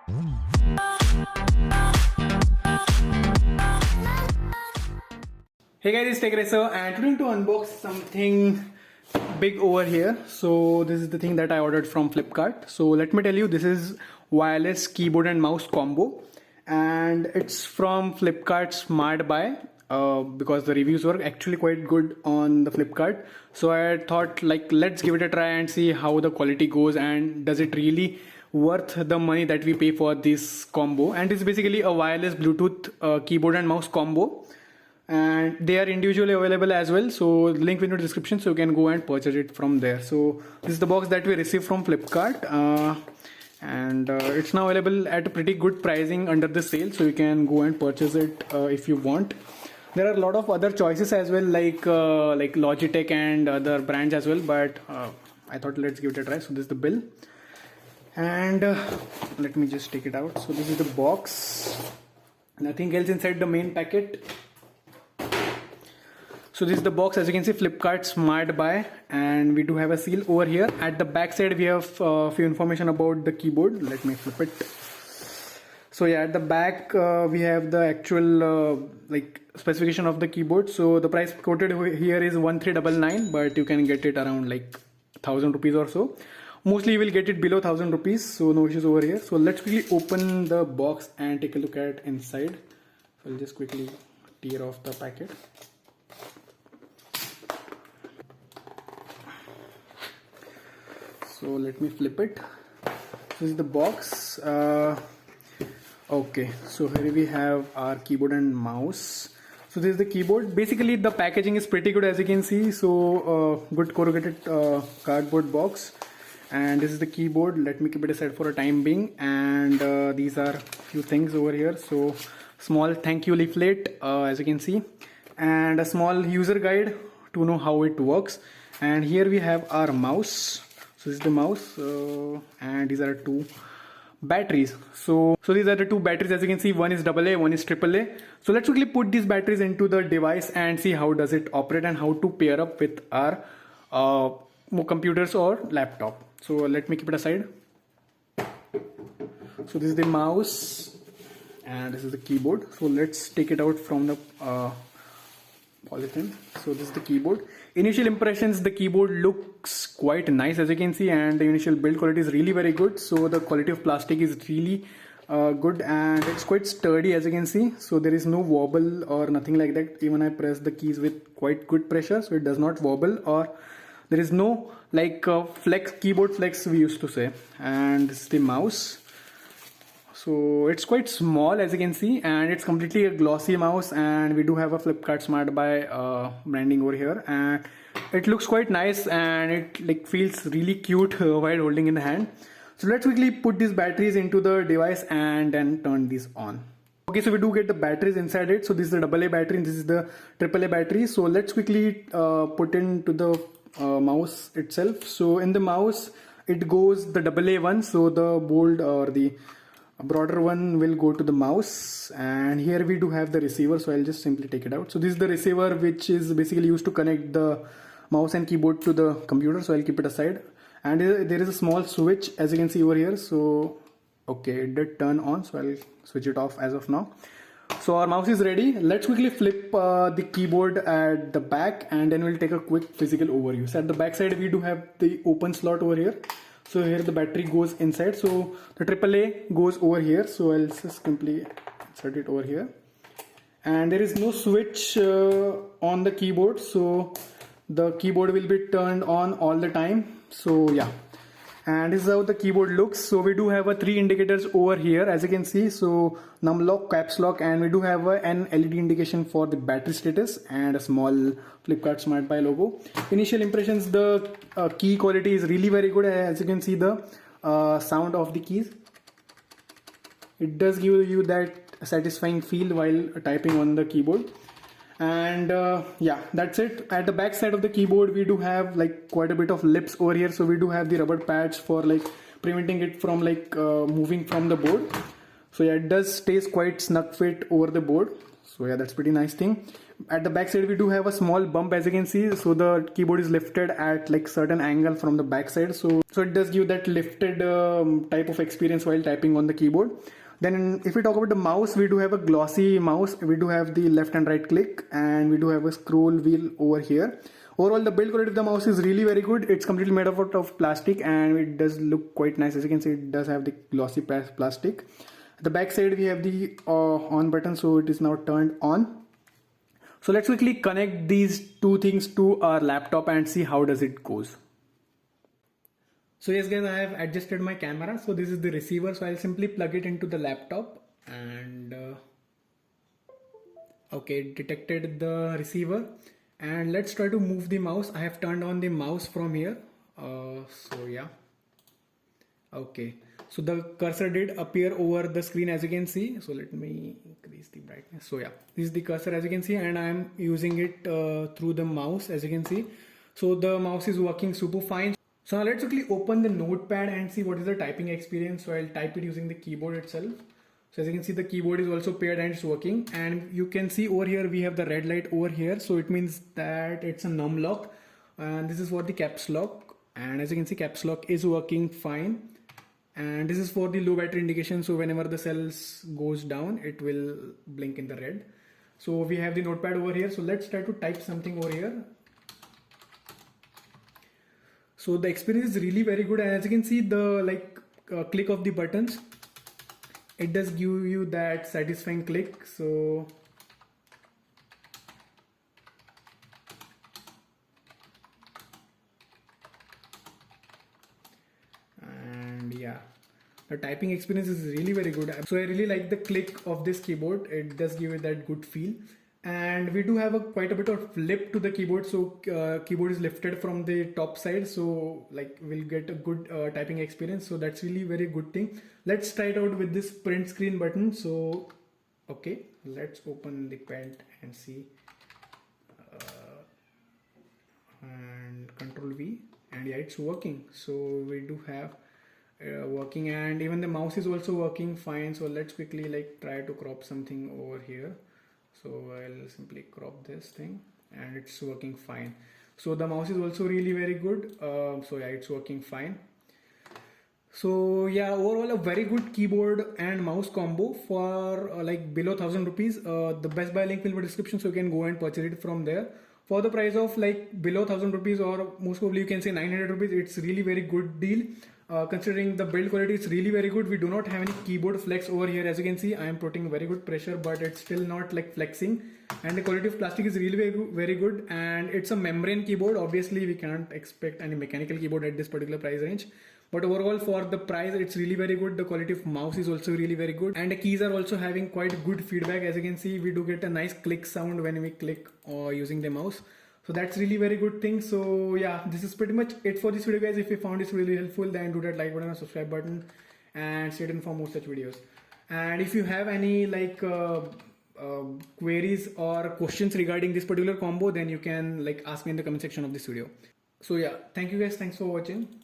Hey guys, it's Tech Racer and today to unbox something big over here. So this is the thing that I ordered from Flipkart. So let me tell you, this is wireless keyboard and mouse combo, and it's from Flipkart SmartBuy. Because the reviews were actually quite good on the Flipkart, so I thought like let's give it a try and see how the quality goes and does it really worth the money that we pay for this combo. And it's basically a wireless Bluetooth keyboard and mouse combo, and they are individually available as well, so the link in the description, so you can go and purchase it from there. So this is the box that we received from Flipkart, and it's now available at a pretty good pricing under the sale, so you can go and purchase it if you want. There are a lot of other choices as well, like Logitech and other brands as well, but I thought let's give it a try. So this is the bill, and let me just take it out. So this is the box, nothing else inside the main packet. So this is the box, as you can see, Flipkart SmartBuy, and we do have a seal over here. At the back side we have a few information about the keyboard. Let me flip it. So yeah, at the back we have the actual specification of the keyboard. So the price quoted here is 1399, but you can get it around like 1000 rupees or so. Mostly you will get it below 1000 rupees, so no issues over here. So let's quickly open the box and take a look at inside. So I'll just quickly tear off the packet. So let me flip it. This is the box. Okay, so here we have our keyboard and mouse. So this is the keyboard. Basically the packaging is pretty good, as you can see. So good corrugated cardboard box, and this is the keyboard. Let me keep it aside for a time being, and these are few things over here. So small thank you leaflet, as you can see, and a small user guide to know how it works. And here we have our mouse. So this is the mouse, and these are two batteries. So these are the two batteries, as you can see. One is AA, one is AAA. So let's quickly put these batteries into the device and see how does it operate and how to pair up with our computers or laptop. So let me keep it aside. So this is the mouse and this is the keyboard. So let's take it out from the polythene. So this is the keyboard. Initial impressions, the keyboard looks quite nice, as you can see, and the initial build quality is really very good. So the quality of plastic is really good, and it's quite sturdy, as you can see. So there is no wobble or nothing like that. Even I press the keys with quite good pressure, so it does not wobble, or there is no flex, keyboard flex we used to say. And this is the mouse. So it's quite small, as you can see, and it's completely a glossy mouse, and we do have a Flipkart SmartBuy branding over here, and it looks quite nice, and it feels really cute while holding in the hand. So let's quickly put these batteries into the device and then turn these on. Okay, so we do get the batteries inside it. So this is the AA battery and this is the AAA battery. So let's quickly put into the mouse itself. So in the mouse it goes the AA one, so the bold or the broader one will go to the mouse, and here we do have the receiver. So I'll just simply take it out. So this is the receiver, which is basically used to connect the mouse and keyboard to the computer. So I'll keep it aside, and there is a small switch, as you can see over here. So okay, it did turn on, so I'll switch it off as of now. So our mouse is ready. Let's quickly flip the keyboard at the back, and then we'll take a quick physical overview. So at the back side we do have the open slot over here. So here the battery goes inside. So the AAA goes over here. So I'll just simply insert it over here. And there is no switch on the keyboard. So the keyboard will be turned on all the time. So yeah. And this is how the keyboard looks. So we do have 3 indicators over here, as you can see. So num lock, caps lock, and we do have an LED indication for the battery status and a small Flipkart SmartBuy logo. Initial impressions, the key quality is really very good. As you can see, the sound of the keys, it does give you that satisfying feel while typing on the keyboard. And yeah, that's it. At the back side of the keyboard we do have quite a bit of lips over here. So we do have the rubber pads for preventing it from moving from the board. So yeah, it does stays quite snug fit over the board. So yeah, that's pretty nice thing. At the back side we do have a small bump, as you can see. So the keyboard is lifted at like certain angle from the back side. So it does give that lifted type of experience while typing on the keyboard. Then if we talk about the mouse, we do have a glossy mouse. We do have the left and right click, and we do have a scroll wheel over here. Overall, the build quality of the mouse is really very good. It's completely made out of plastic, and it does look quite nice. As you can see, it does have the glossy plastic. At the back side, we have the on button, so it is now turned on. So let's quickly connect these two things to our laptop and see how does it goes. So yes guys, I have adjusted my camera. So this is the receiver. So I'll simply plug it into the laptop, and okay, it detected the receiver. And let's try to move the mouse. I have turned on the mouse from here. So yeah. Okay. So the cursor did appear over the screen, as you can see. So let me increase the brightness. So yeah, this is the cursor, as you can see, and I am using it through the mouse, as you can see. So the mouse is working super fine. So now let's quickly open the notepad and see what is the typing experience. So I'll type it using the keyboard itself. So as you can see, the keyboard is also paired and it's working. And you can see over here, we have the red light over here. So it means that it's a num lock. And this is for the caps lock. And as you can see, caps lock is working fine. And this is for the low battery indication. So whenever the cells goes down, it will blink in the red. So we have the notepad over here. So let's try to type something over here. So the experience is really very good, and as you can see, the click of the buttons, it does give you that satisfying click. So and yeah, the typing experience is really very good. So I really like the click of this keyboard. It does give it that good feel. And we do have quite a bit of flip to the keyboard. So keyboard is lifted from the top side. So like we'll get a good typing experience. So that's really very good thing. Let's try it out with this print screen button. So, okay, let's open the pen and see. And Control V, and yeah, it's working. So we do have working, and even the mouse is also working fine. So let's quickly try to crop something over here. So I'll simply crop this thing, and it's working fine. So the mouse is also really very good. So yeah, it's working fine. So yeah, overall a very good keyboard and mouse combo for below 1,000 rupees. The Best Buy link will be in the description, so you can go and purchase it from there. For the price of below 1,000 rupees, or most probably you can say 900 rupees, it's really very good deal. Considering the build quality, it's really very good. We do not have any keyboard flex over here. As you can see, I am putting very good pressure, but it's still not flexing. And the quality of plastic is really very good. And it's a membrane keyboard. Obviously, we cannot expect any mechanical keyboard at this particular price range. But overall, for the price, it's really very good. The quality of mouse is also really very good. And the keys are also having quite good feedback. As you can see, we do get a nice click sound when we click using the mouse. So that's really very good thing. So yeah, this is pretty much it for this video, guys. If you found this really helpful, then do that like button and subscribe button, and stay tuned for more such videos. And if you have any queries or questions regarding this particular combo, then you can ask me in the comment section of this video. So yeah, thank you guys. Thanks for watching.